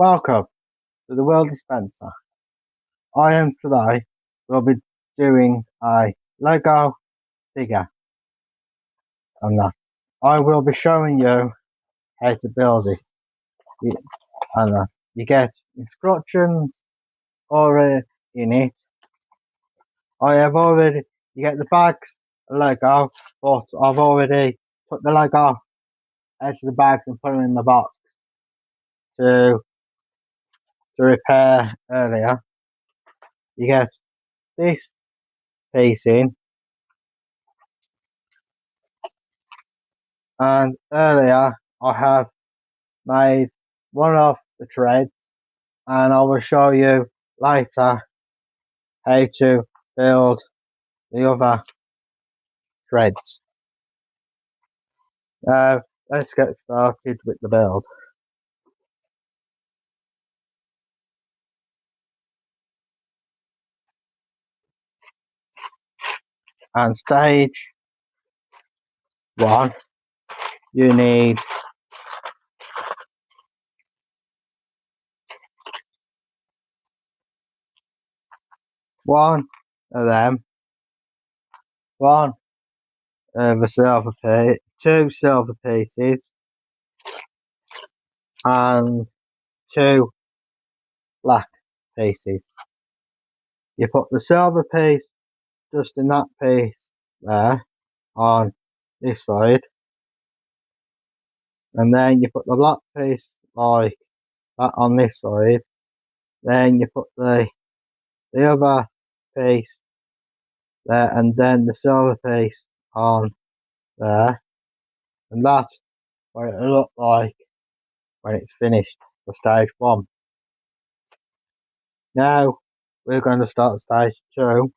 Welcome to the World Dispenser. I am today will be doing a Lego figure and that. I will be showing you how to build it. And that. You get instructions already in it. You get the bags of Lego, but I've already put the Lego out of the bags and put them in the box to repair earlier. You get this piece in, and earlier I have made one of the threads, and I will show you later how to build the other threads. Now let's get started with the build. And stage 1, you need one of them, one of a silver piece, 2 silver pieces, and 2 black pieces. You put the silver piece just in that piece there on this side, and then you put the black piece like that on this side. Then you put the other piece there, and then the silver piece on there, and that's what it'll look like when it's finished for stage 1. Now we're going to start stage 2.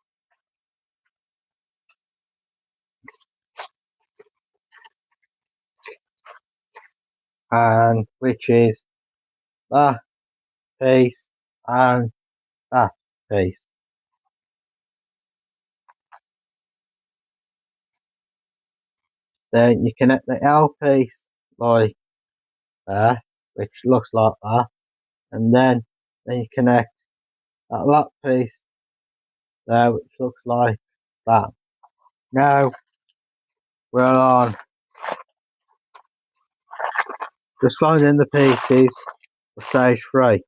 And which is that piece and that piece. Then you connect the L piece like there, which looks like that, and then you connect that piece there, which looks like that. Now we're on just finding the pieces for stage 3.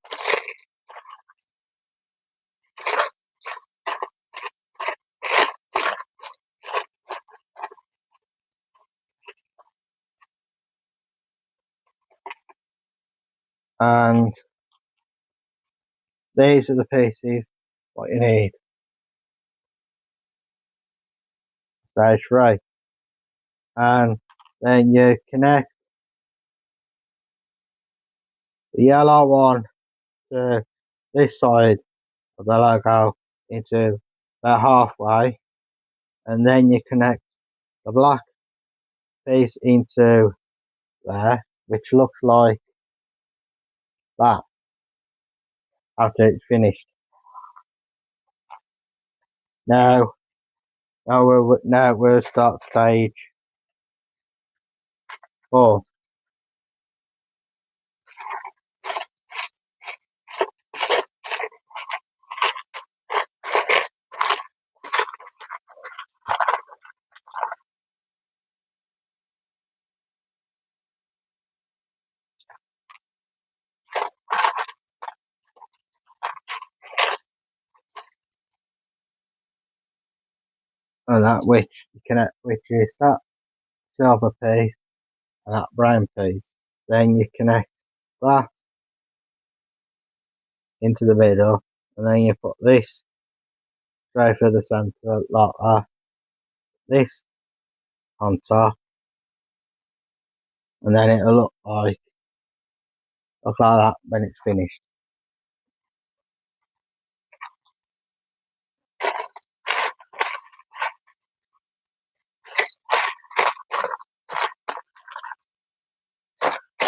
And these are the pieces what you need. Stage 3. And then you connect the yellow one to this side of the logo into about halfway, and then you connect the black piece into there, which looks like that after it's finished. Now we'll start stage 4. And that which is that silver piece and that brown piece. Then you connect that into the middle, and then you put this straight through the centre like that. This on top, and then it'll look like that when it's finished.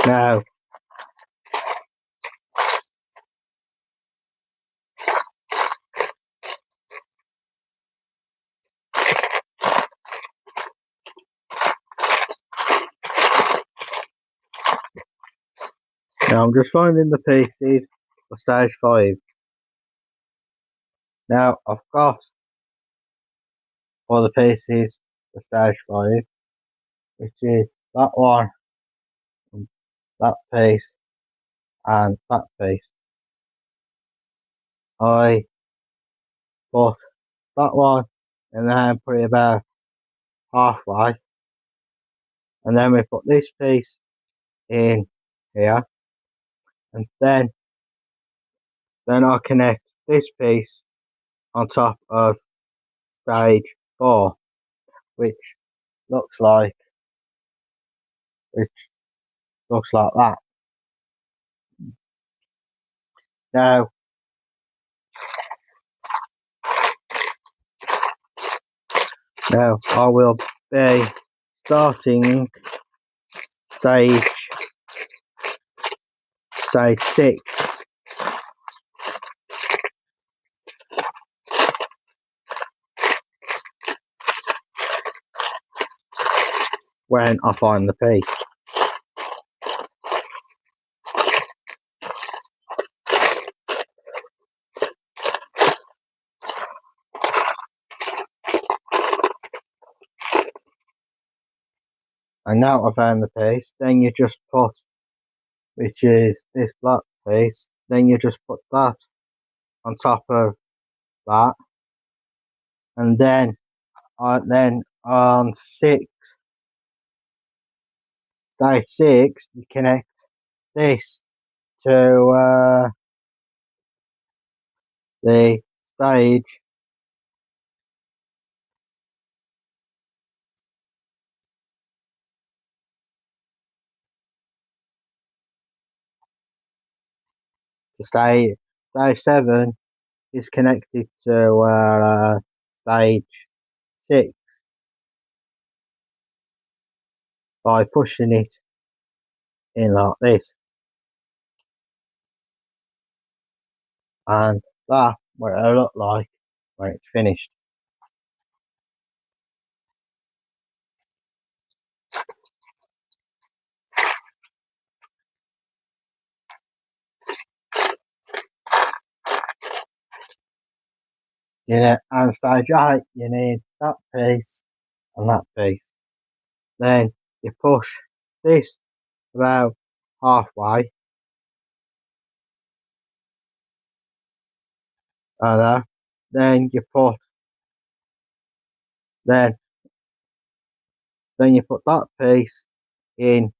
Now Now I'm just finding the pieces for stage 5. Now I've got all the pieces for stage 5, which is that one, that piece, and that piece. I put that one and then put it about halfway, and then we put this piece in here, and then I connect this piece on top of stage 4, which looks like which looks like that. Now I will be starting stage 6 when I find the piece. And now I found the piece, then you just put, which is this black piece, then you just put that on top of that, and then on day 6 you connect this to the stage stage 7 is connected to stage 6 by pushing it in like this, and that's what it'll look like when it's finished. And stage 8 you need that piece and that piece. Then you push this about halfway, and then you put then you put that piece in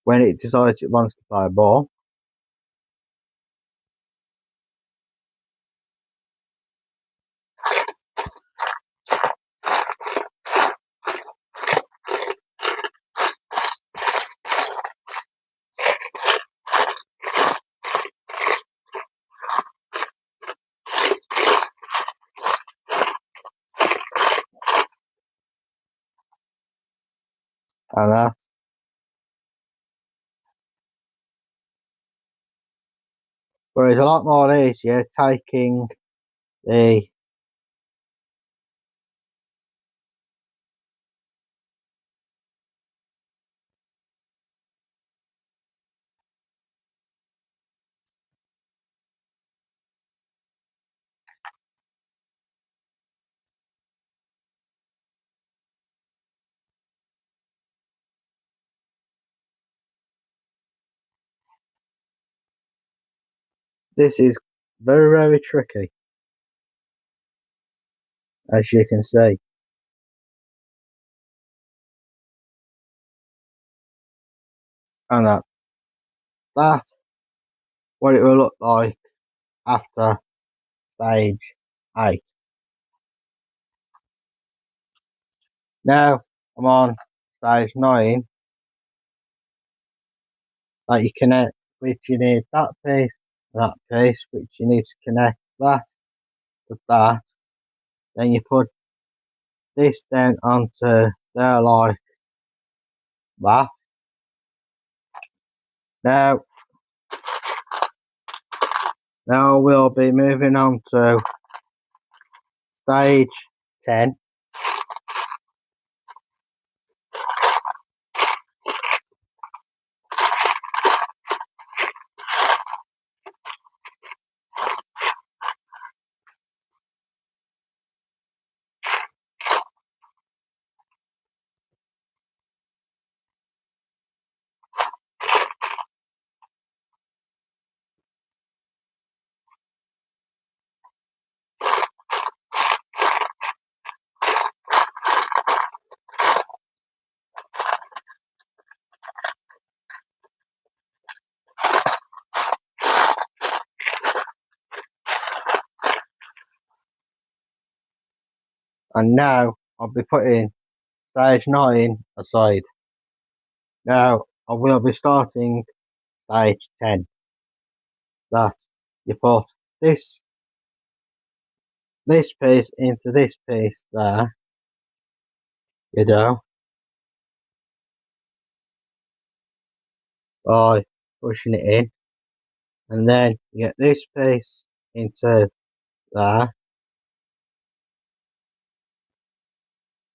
when it decides it wants to play a ball. And but it's a lot more easier taking the this is very tricky, as you can see. And that's what it will look like after stage 8. Now I'm on stage 9, that you connect, which you need that piece, which you need to connect that to that. Then you put this then onto there like that. Now Now we'll be moving on to stage 10. And now I'll be putting stage 9 aside. Now I will be starting stage 10. That you put this piece into this piece there, you know, by pushing it in, and then you get this piece into there,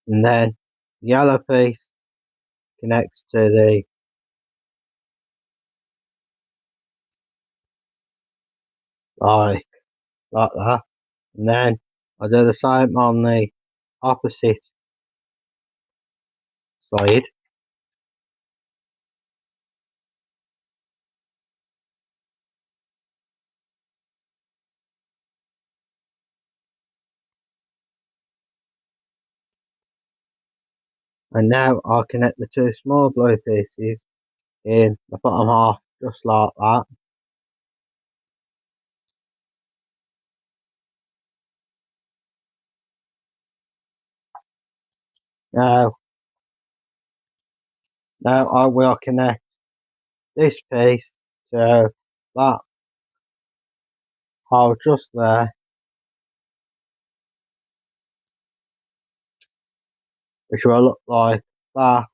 and then the yellow piece connects to the like that, and then I do the same on the opposite side. And now I'll connect the two small blue pieces in the bottom half, just like that. Now I will connect this piece to that hole just there, which will look like that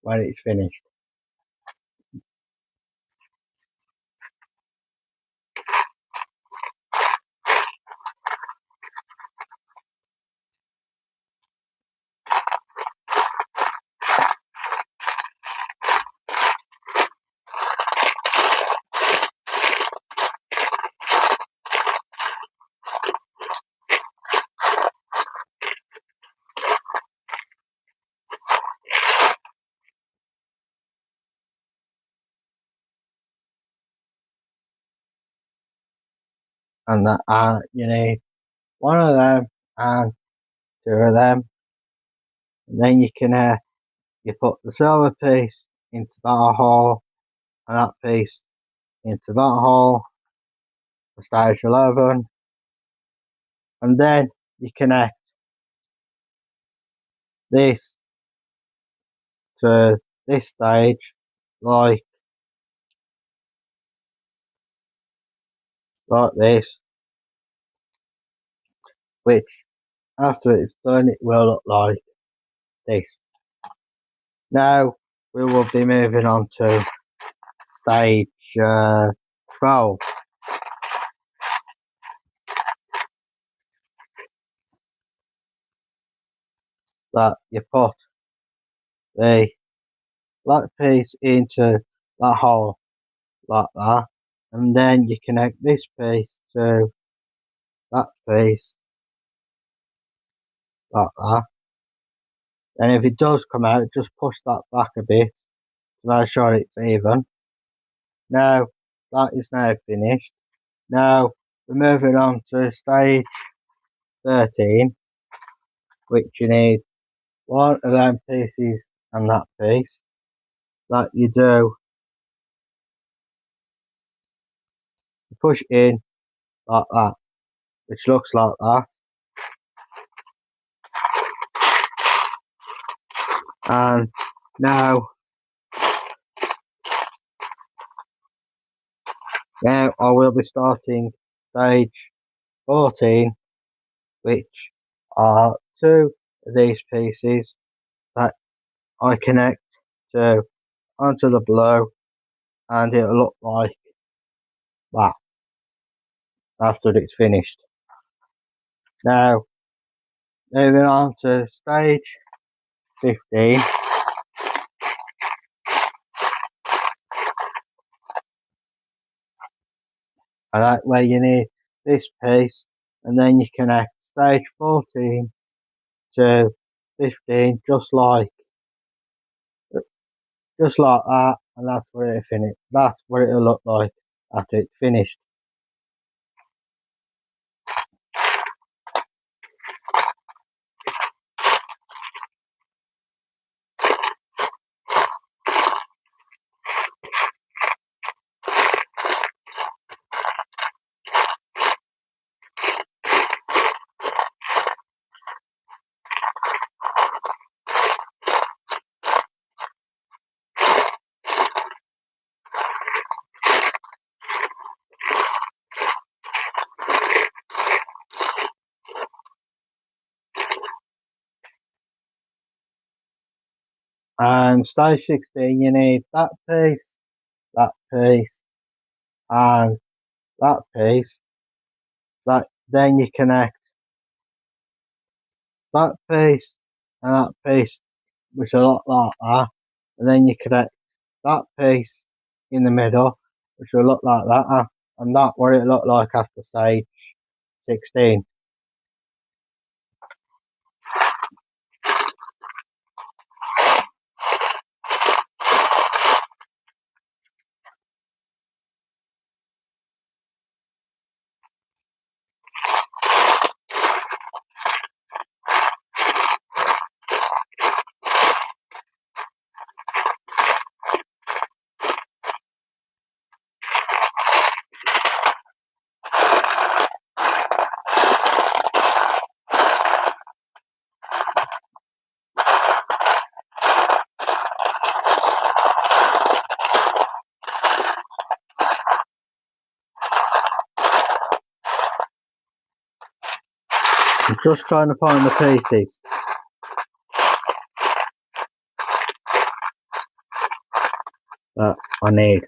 when it's finished. And that you need one of them and two of them, and then you put the silver piece into that hole and that piece into that hole for stage 11, and then you connect this to this stage like this, which after it's done it will look like this. Now we will be moving on to stage 12. That you put the black piece into that hole like that, and then you connect this piece to that piece like that. And if it does come out, just push that back a bit to make sure it's even. Now that is now finished. Now we're moving on to stage 13, which you need one of them pieces and that piece that you do. You push in like that, which looks like that. And now I will be starting stage 14, which are two of these pieces that I connect to onto the blue, and it'll look like that. after it's finished. Now, moving on to stage 15. And that way you need this piece, and then you connect stage 14 to 15, just like that, and that's where it finished. That's what it'll look like after it's finished. And stage 16, you need that piece, and that piece. Then you connect that piece and that piece, which will look like that, and then you connect that piece in the middle, which will look like that, and that's what it looked like after stage 16. I'm just trying to find the pieces that I need.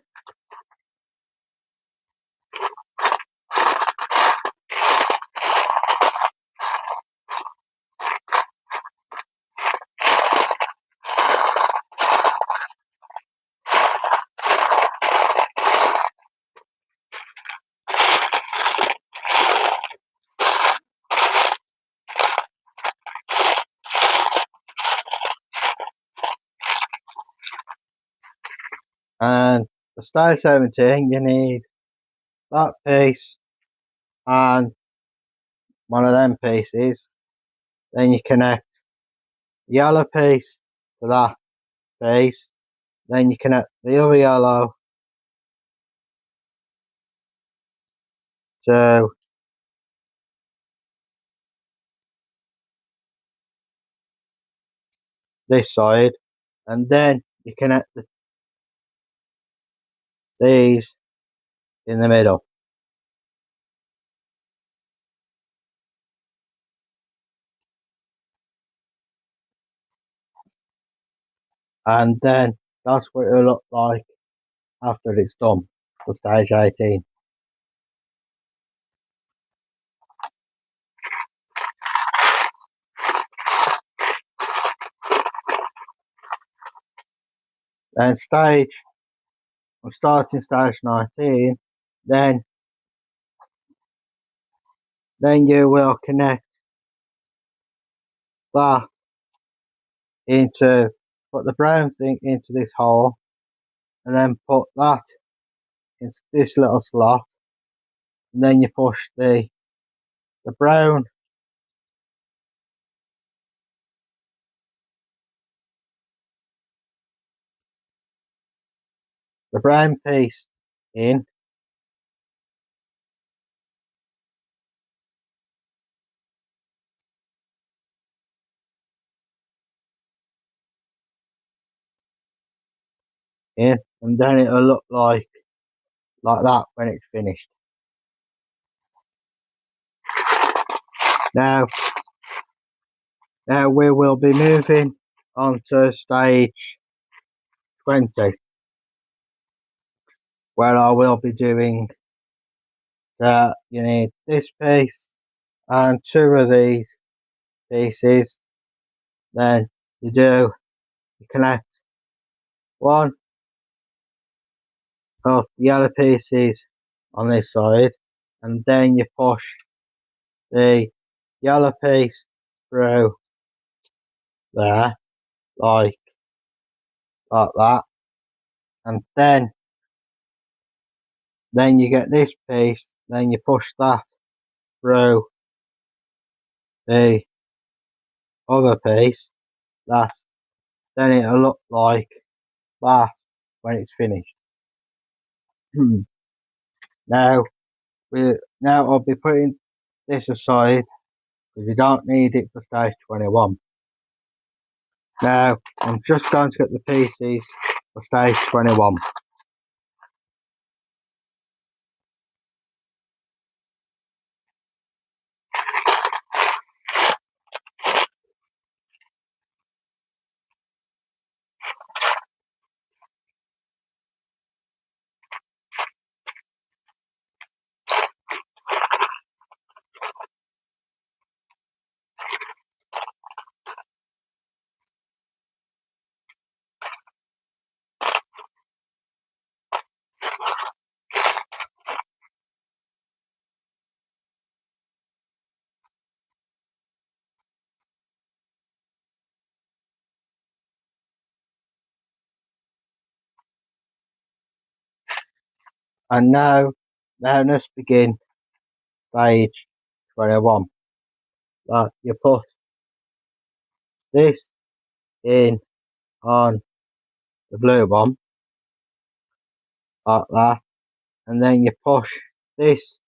And for stage 17, you need that piece and one of them pieces. Then you connect the yellow piece to that piece. Then you connect the other yellow to this side, and then you connect these in the middle. And then that's what it'll look like after it's done for stage 18. Then I'm starting stage 19, then you will connect that put the brown thing into this hole, and then put that into this little slot, and then you push the brown piece in, and then it'll look like that when it's finished. Now we will be moving on to stage 20, where I will be doing You need this piece and two of these pieces. Then you connect one of the yellow pieces on this side, and then you push the yellow piece through there, like that, and then you get this piece, then you push that through the other piece, that then it'll look like that when it's finished. now now I'll be putting this aside because you don't need it for stage 21. Now I'm just going to get the pieces for stage 21. And now let's begin stage 21. That you put this in on the blue one, like that, and then you push this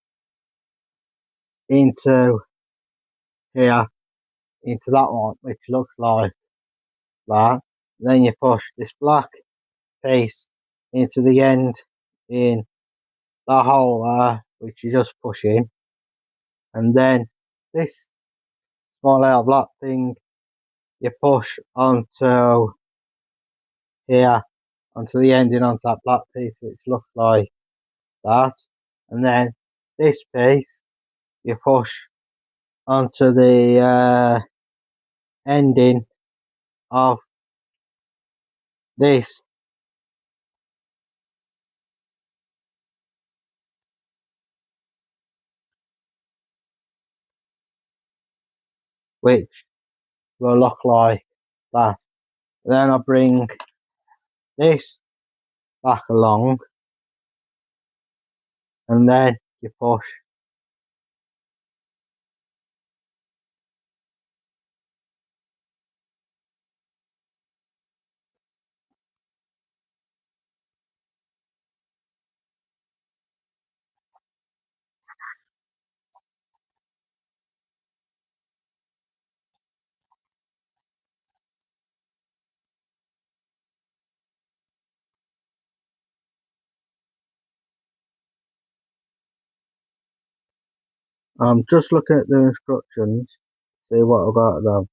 into here, into that one, which looks like that. Then you push this black piece into the end in the hole there, which you just push in, and then this small little black thing you push onto here, onto the ending, onto that black piece, which looks like that, and then this piece you push onto the ending of this, which will look like that. Then I bring this back along, and then you push I'm just looking at the instructions, see what I've got them.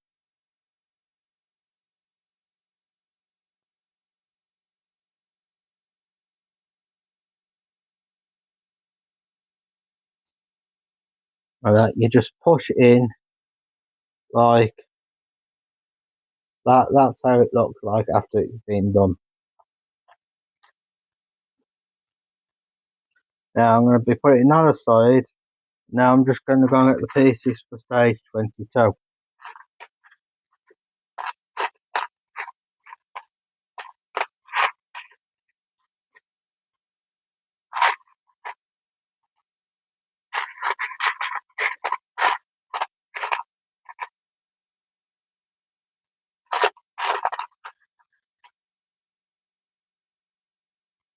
And that you just push it in like that. That's how it looks like after it's been done. Now I'm going to be putting that aside. Now I'm just going to go and get the pieces for stage 22.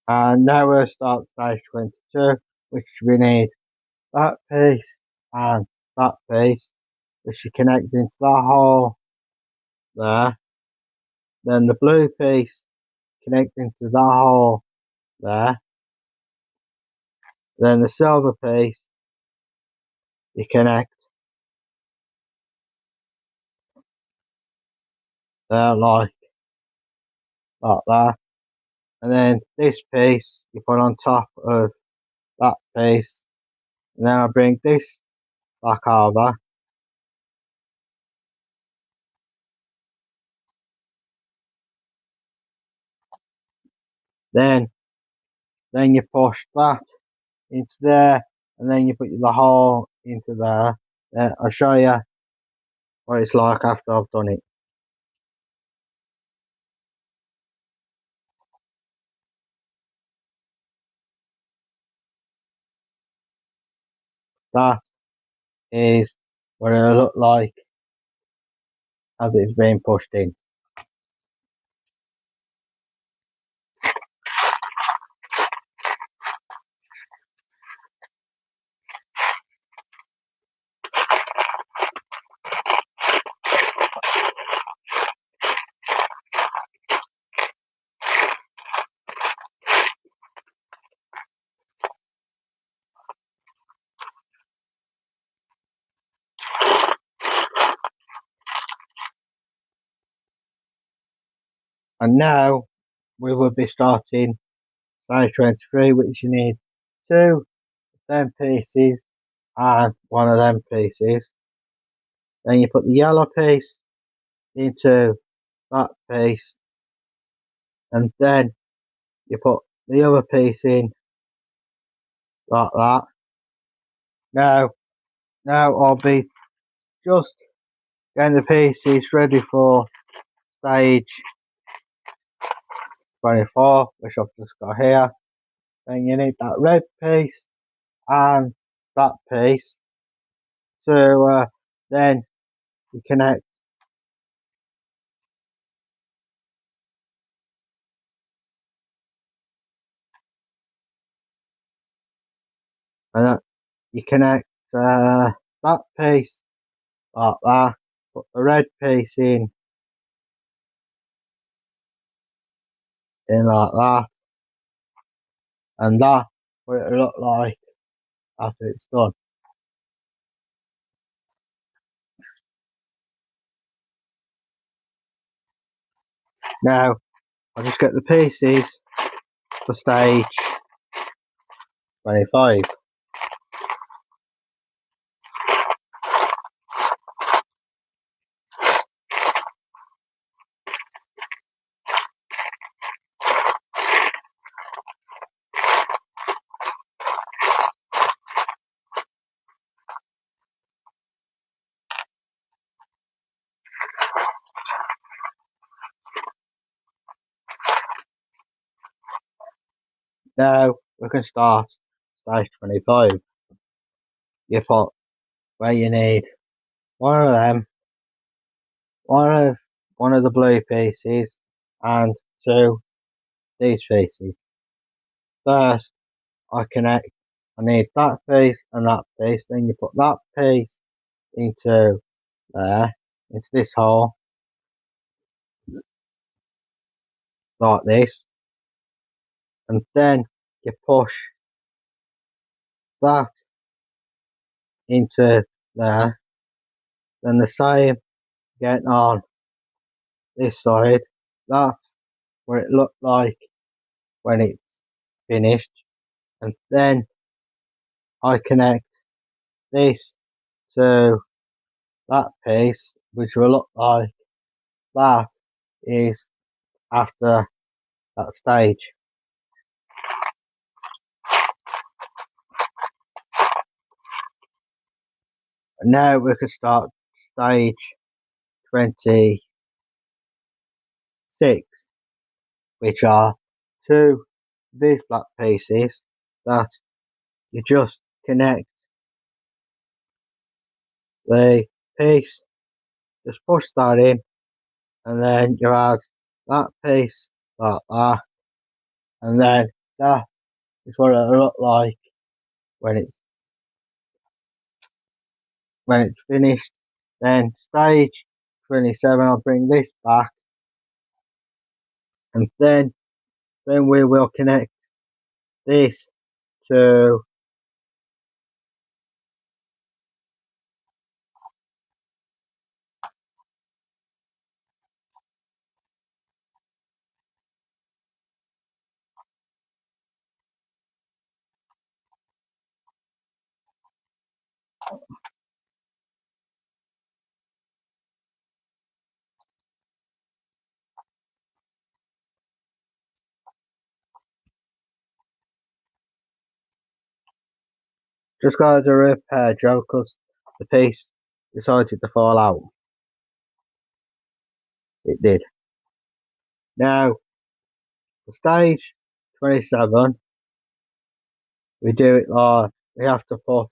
And now we'll start stage 22, which we need that piece and that piece, which you connect into that hole there. Then the blue piece connect into that hole there. Then the silver piece you connect there like that. And then this piece you put on top of that piece, And then I bring this back over. Then you push that into there, and then you put the hole into there. I'll show you what it's like after I've done it. That is what it'll look like as it's being pushed in. And now we will be starting stage 23, which you need 2 of them pieces and 1 of them pieces. Then you put the yellow piece into that piece, and then you put the other piece in like that. Now I'll be just getting the pieces ready for stage 24, which I've just got here. Then you need that red piece and that piece to then you connect, and you connect that piece like that. Put the red piece in like that, and that's what it'll look like after it's done. Now I'll just get the pieces for stage 25. Now we can start stage 25. You put where you need 1 of them, one of the blue pieces, and 2 these pieces. First, I need that piece and that piece. Then you put that piece into there, into this hole, like this, and then you push that into there. Then the same getting on this side. That's what it looked like when it's finished. And then I connect this to that piece, which will look like that is after that stage. And now we can start stage 26, which are 2 of these black pieces that you just connect the piece, just push that in, and then you add that piece like that, and then that is what it'll look like when it's finished. Then stage 27, I'll bring this back, and then we will connect this to Just got to repair Joe because the piece decided to fall out. It did. Now, for stage 27, we do it like we have to put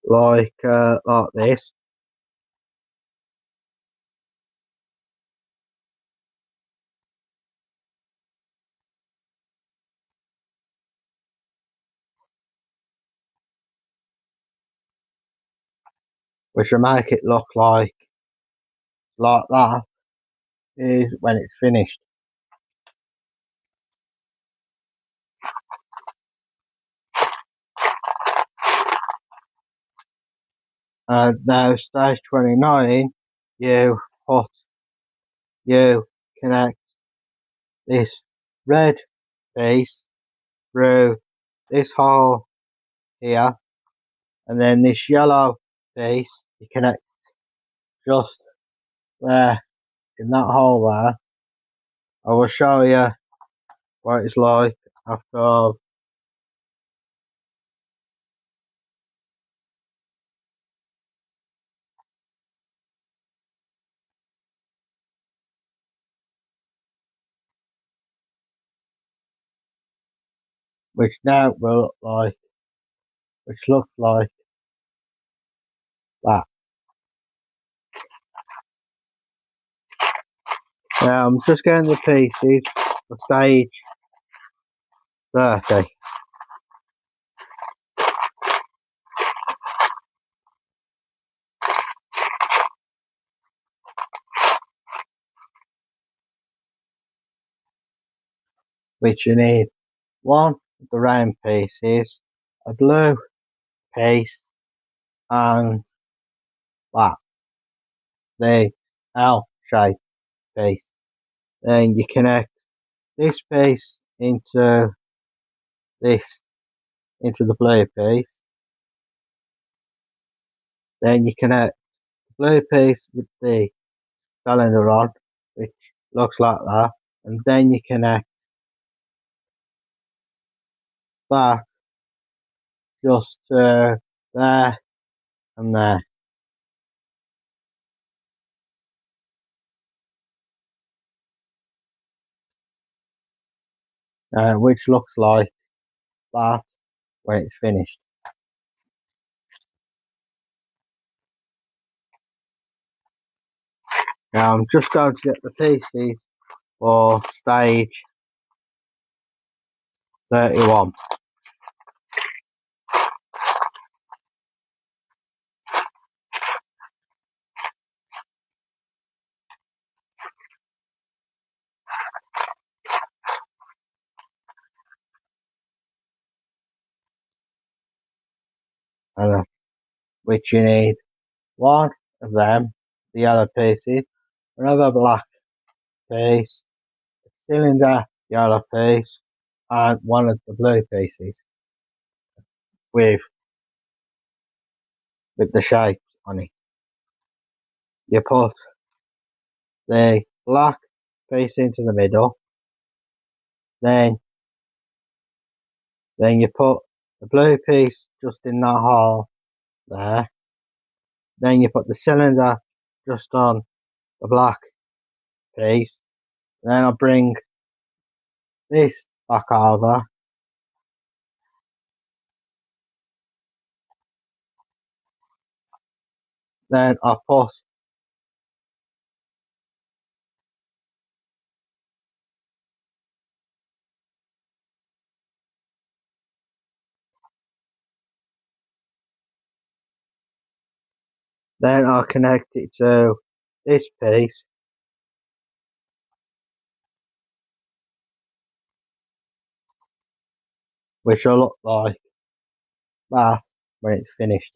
like this. Which will make it look like that is when it's finished. And now stage 29, you put, you connect this red piece through this hole here, and then this yellow piece you connect just there in that hole there. I will show you what it's like after which now will look like, which looks like that. Now I'm just getting the pieces for stage 30. Which you need one of the round pieces, a blue piece, and that, the L shape piece. Then you connect this piece into this, into the blue piece. Then you connect the blue piece with the cylinder on, which looks like that. And then you connect that just there and there. Which looks like that when it's finished. Now I'm just going to get the pieces for stage 31. Which you need one of them, the yellow pieces, another black piece, a cylinder yellow piece, and one of the blue pieces with the shapes on it. You put the black piece into the middle, then you put the blue piece just in that hole there, then you put the cylinder just on the black piece, then I'll bring this back over, then I'll put then I'll connect it to this piece, which will look like that when it's finished.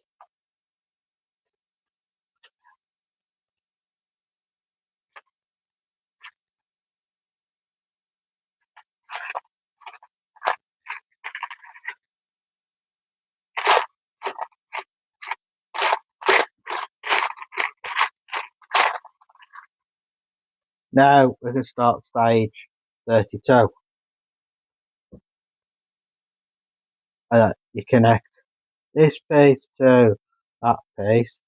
Now we can start stage 32. You connect this piece to that piece,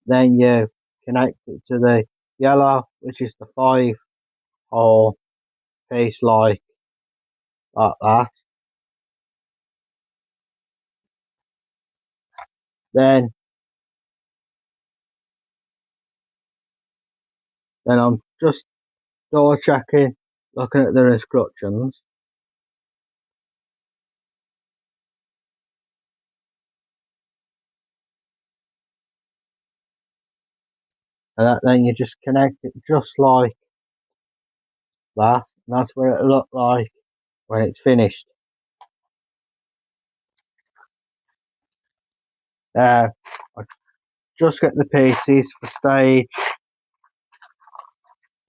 then you connect it to the yellow, which is the 5-hole piece like that. Then I'm just double checking, looking at the instructions. And then you just connect it just like that. And that's what it'll look like when it's finished. I just get the pieces for stage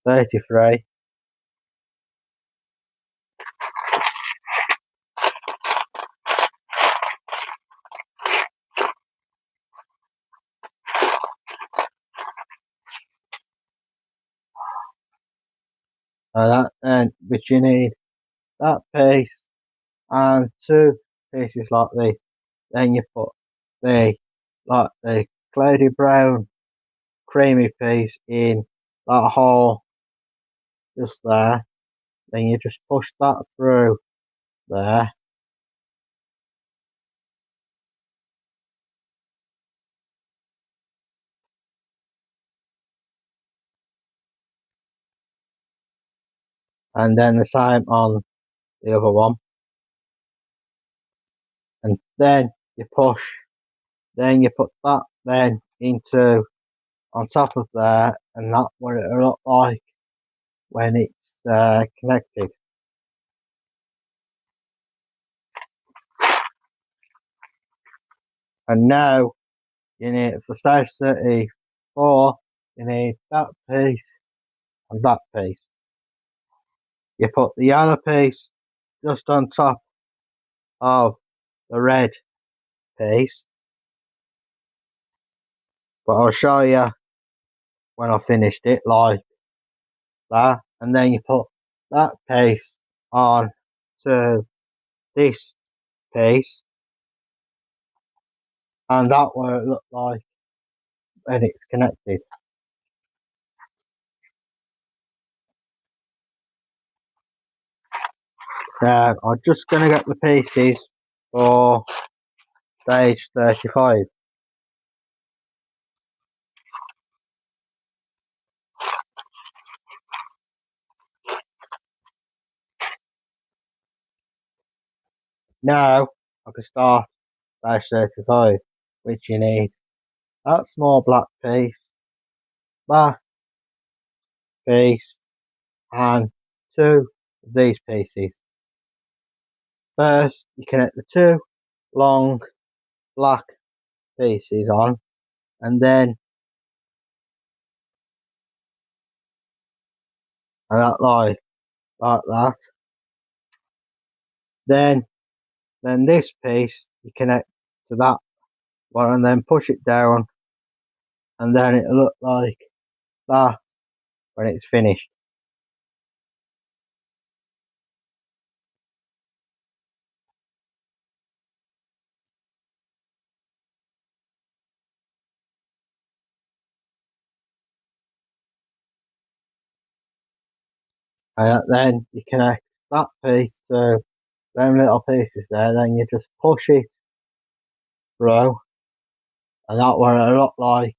33. Which you need that piece and 2 pieces like this. Then you put the cloudy brown creamy piece in that hole just there. Then you just push that through there. And then the same on the other one. And then you push, then you put that then into on top of there, and that's what it'll look like when it's connected. And now you need, for stage 34, you need that piece and that piece. You put the yellow piece just on top of the red piece, but I'll show you when I finished it like that. And then you put that piece on to this piece, and that's what it looked like when it's connected. Now I'm just going to get the pieces for stage 35. Now I can start stage 35, which you need that small black piece, that piece, and 2 of these pieces. First, you connect the 2 long black pieces on, and then like that. Then this piece you connect to that one, and then push it down, and then it'll look like that when it's finished. And then you connect that piece to them little pieces there, then you just push it through, and that's what it'll look like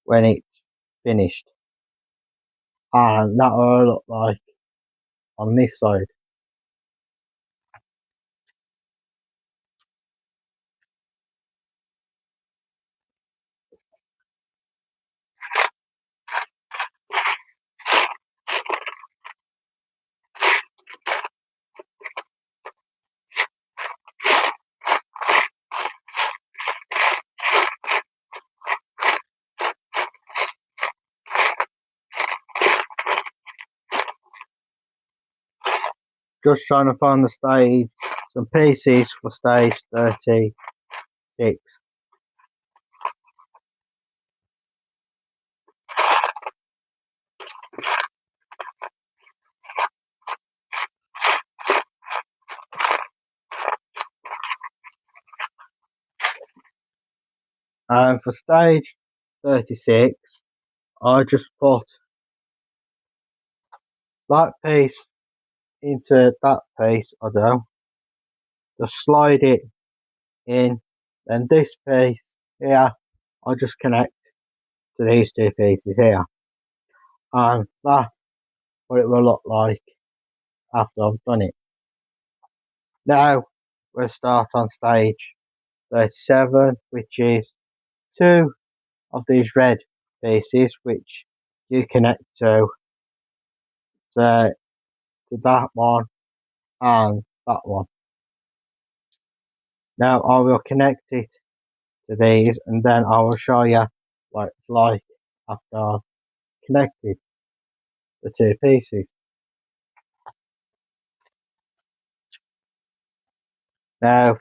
when it's finished. And that will look like on this side. Just trying to find some pieces for stage 36. And for stage 36, I just put that piece into that piece, I do, just slide it in, then this piece here, I just connect to these two pieces here. And that's what it will look like after I've done it. Now we'll start on stage 37, which is two of these red pieces which you connect to that one and that one. Now I will connect it to these and then I will show you what it's like after I've connected the two pieces. Now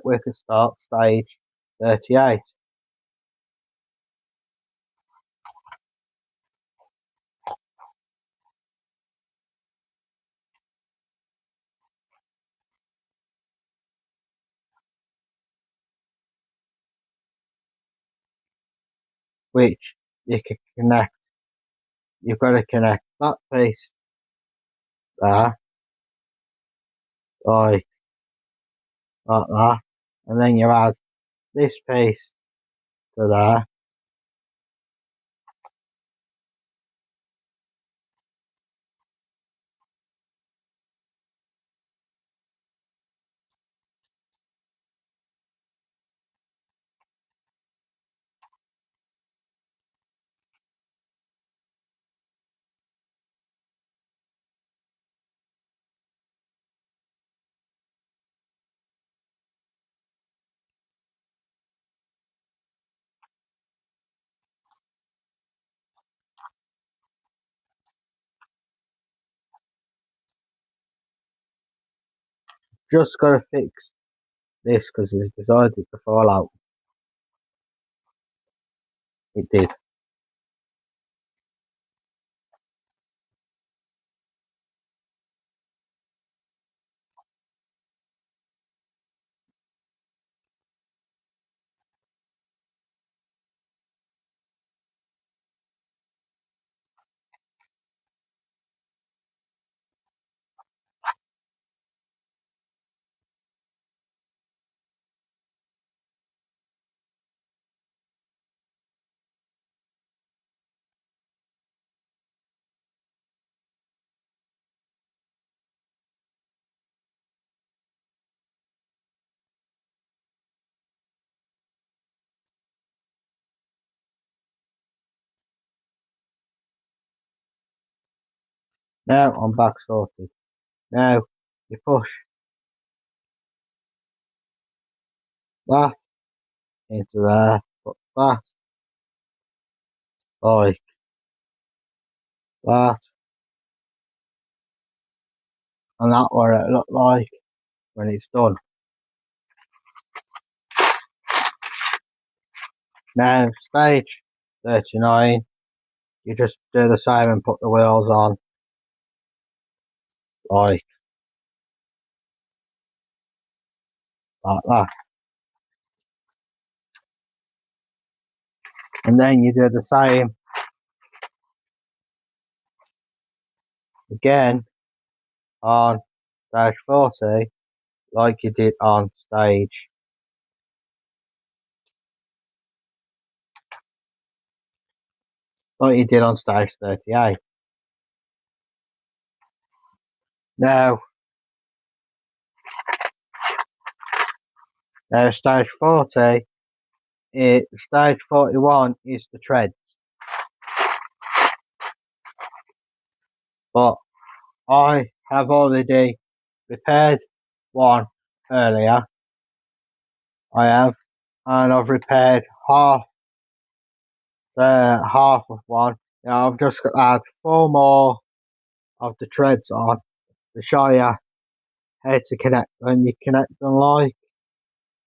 we can start stage 38. Which you can connect. You've got to connect that piece there, like that, and then you add this piece to there. Just got to fix this because it's decided to fall out. It did. Now I'm back sorted. Now you push that into there, put that like that, and that's what it looked like when it's done. Now stage 39, you just do the same and put the wheels on like that. And then you do the same again on stage 40 like you did on stage like you did on stage 38. Now stage 40 stage 41 is the treads. But I have already repaired one earlier. I have, and I've repaired half of one. Now I've just got to add 4 more of the treads on to show you how to connect them. You connect them like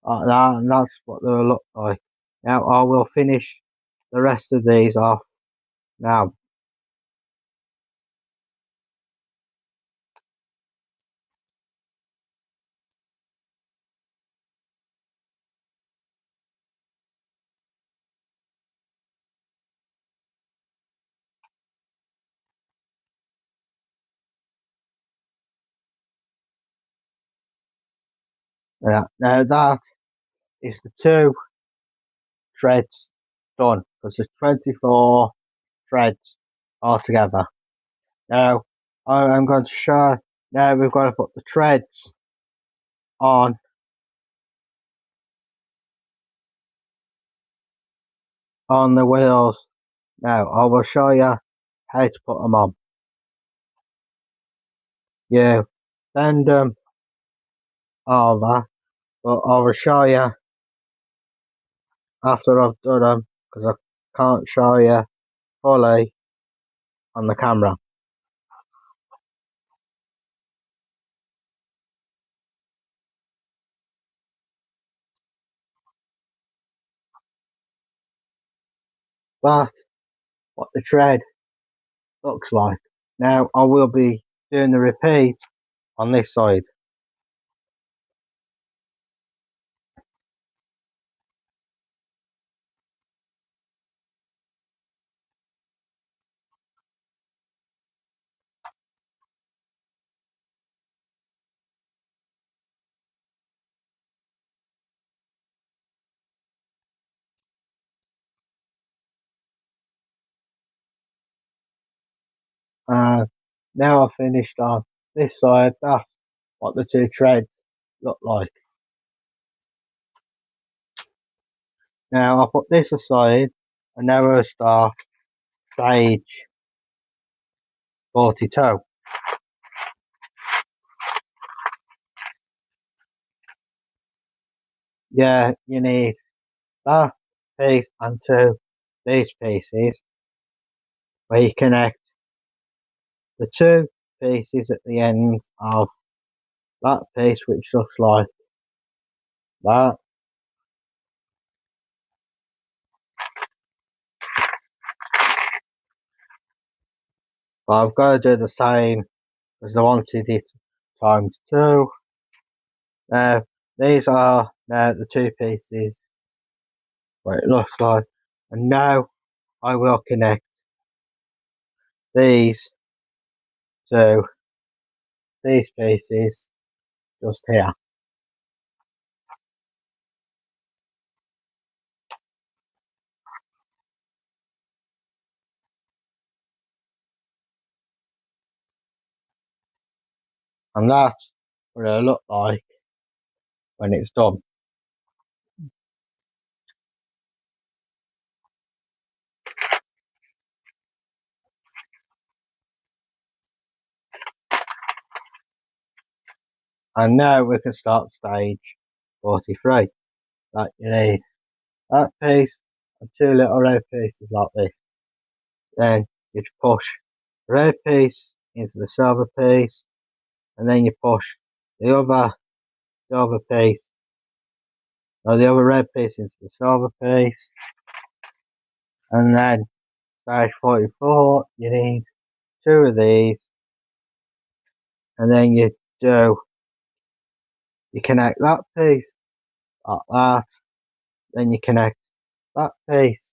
that, and that's what they'll look like. Now I will finish the rest of these off now. Now that is the two threads done, because there's 24 threads altogether. Now I'm going to show. Now we've got to put the threads on the wheels. Now I will show you how to put them on. You bend them over, but I will show you after I've done them, because I can't show you fully on the camera. That's what the thread looks like. Now I will be doing the repeat on this side. And now I've finished on this side. That's what the two threads look like. Now I'll put this aside, and now we'll start stage 42. Yeah, you need that piece and two these pieces, where you connect the two pieces at the end of that piece, which looks like that. But I've got to do the same because I wanted it times two. Now these are now the two pieces what it looks like, and now I will connect these to these pieces just here. And that's what it'll look like when it's done. And now we can start stage 43. That you need that piece and two little red pieces like this. Then you push the red piece into the silver piece, and then you push the other silver piece, or the other red piece into the silver piece. And then stage 44, you need two of these, and then you connect that piece like that, then you connect that piece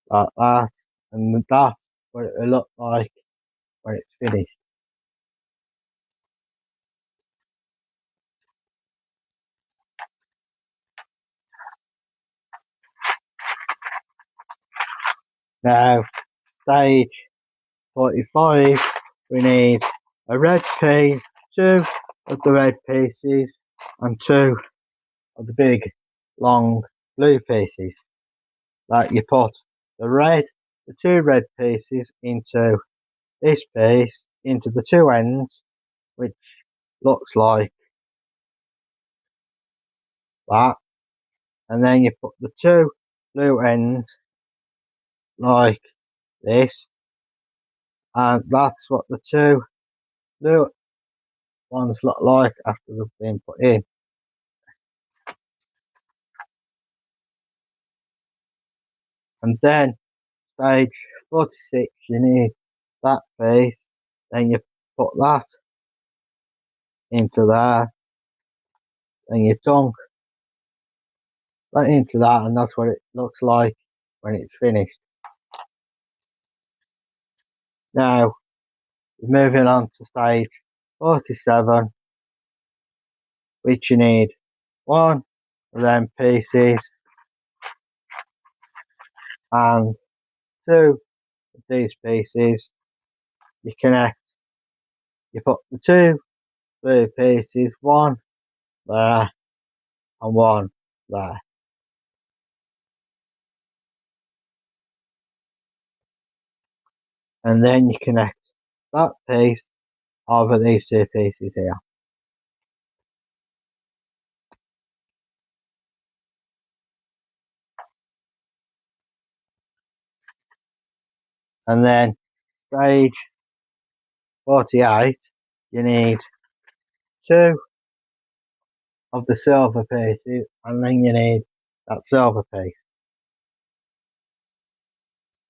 like that, and that's what it will look like when it's finished. Now, stage 45, we need a red piece, two of the red pieces, and two of the big, long blue pieces. Like you put the two red pieces into this piece, into the two ends, which looks like that, and then you put the two blue ends like this, and that's what the two blue ones look like after they've been put in. And then stage 46, you need that piece, then you put that into there, then you dunk that into that, and that's what it looks like when it's finished. Now, moving on to stage 47, which you need one of them pieces and two of these pieces. You connect, you put the two blue pieces, one there and one there. And then you connect that piece over these two pieces here. And then stage 48, you need two of the silver pieces, and then you need that silver piece.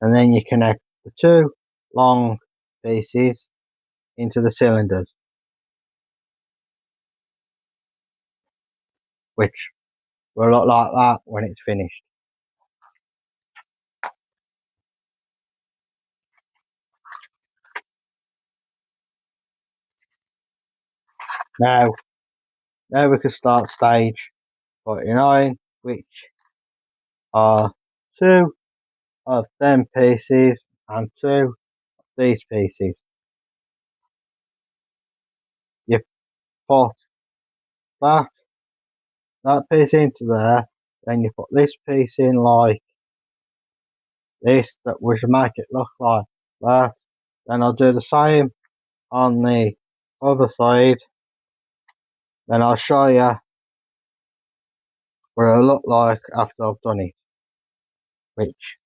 And then you connect the two long pieces into the cylinders, which will look like that when it's finished. Now we can start stage 49, which are two of them pieces and two of these pieces. You put that piece into there, then you put this piece in like this, that which make it look like that. Then I'll do the same on the other side. Then I'll show you what it'll look like after I've done it, which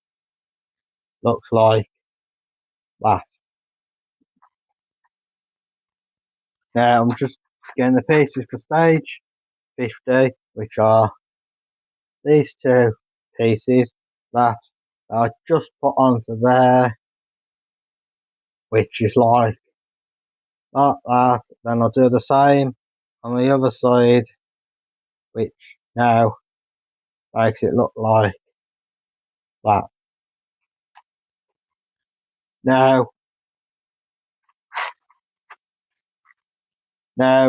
looks like that. Now I'm just getting the pieces for stage 50, which are these two pieces that I just put onto there, which is like that. Then I'll do the same on the other side, which now makes it look like that. Now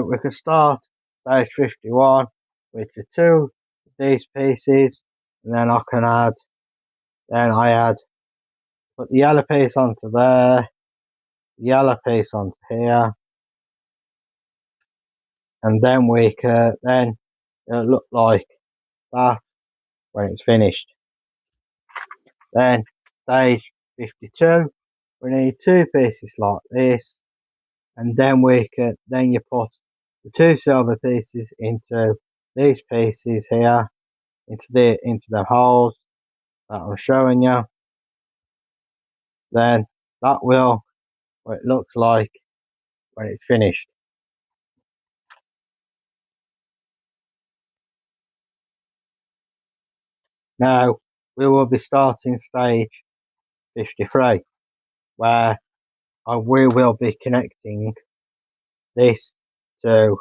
we can start stage 51 with the two of these pieces, and then I add, put the yellow piece onto there, the yellow piece onto here, and then it'll look like that when it's finished. Then stage 52, we need two pieces like this, and then you put the two silver pieces into these pieces here, into the holes that I'm showing you. Then that will what it looks like when it's finished. Now we will be starting stage 53, where we will be connecting this to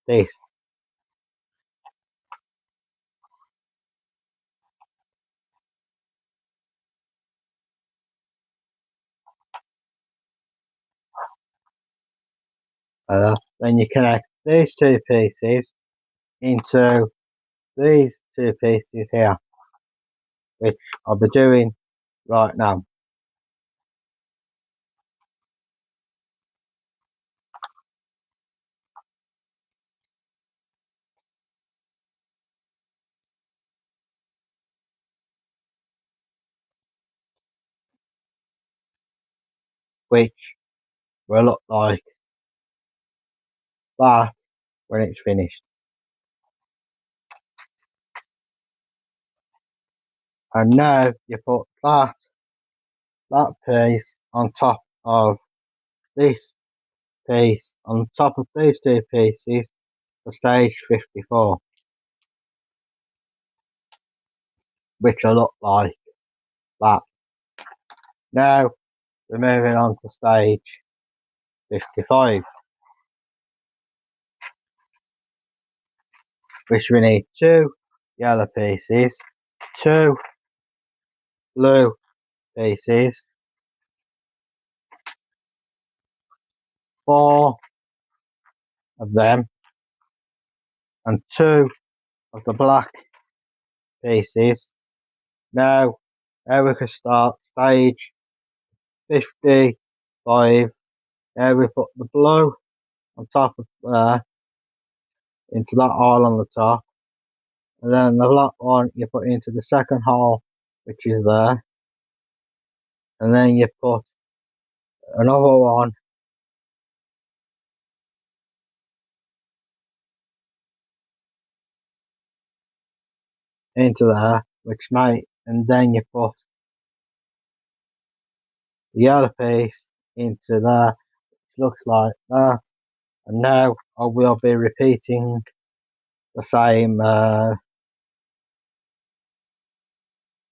this. Then you connect these two pieces into these two pieces here, which I'll be doing right now. Which will look like that when it's finished. And now you put that piece on top of this piece, on top of these two pieces for stage 54, which will look like that. Now we're moving on to stage 55, which we need two yellow pieces, two blue pieces, four of them, and 2 of the black pieces. Now we can start stage 55. Now we put the blue on top of there into that hole on the top, and then the black one you put into the second hole, which is there, and then you put another one into there, which might, and then you put the yellow piece into there, which looks like that. And now I will be repeating the same, the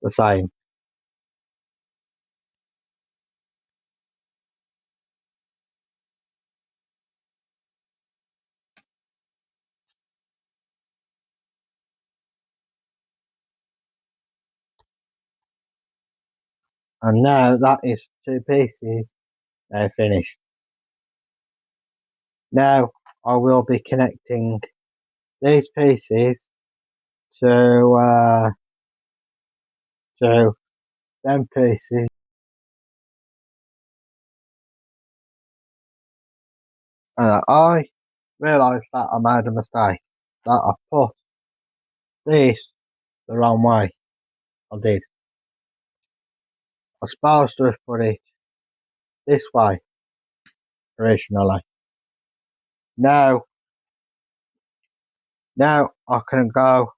same. And now that is 2 pieces now finished. Now I will be connecting these pieces to them pieces. And I realised that I made a mistake, that I put this the wrong way. I did. I was supposed to have put it this way originally. Now I can go.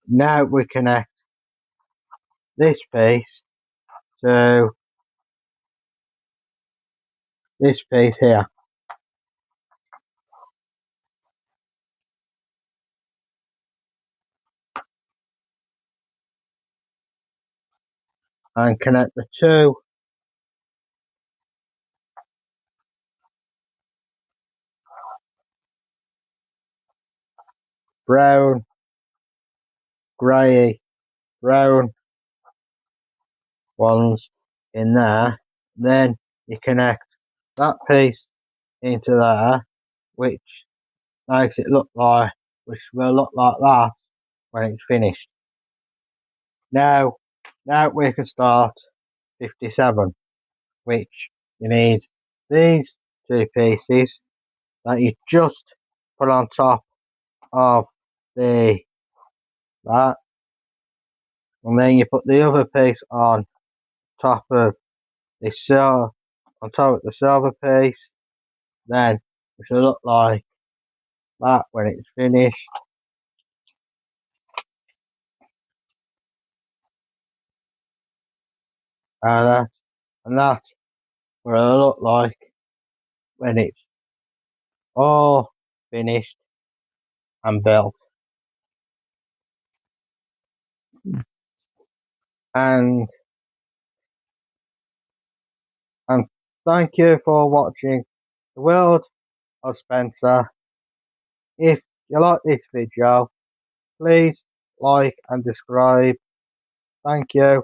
Now we connect this piece to this piece here. And connect the 2 brown, grey, brown ones in there. Then you connect that piece into there, which makes it look like, which will look like that when it's finished. Now we can start 57, which you need these 2 pieces that you just put on top of that, and then you put the other piece on top of the silver, on top of the silver piece. Then it should look like that when it's finished. And that's what it'll look like when it's all finished and built. And and thank you for watching the world of Spencer. If you like this video, please like and subscribe. Thank you.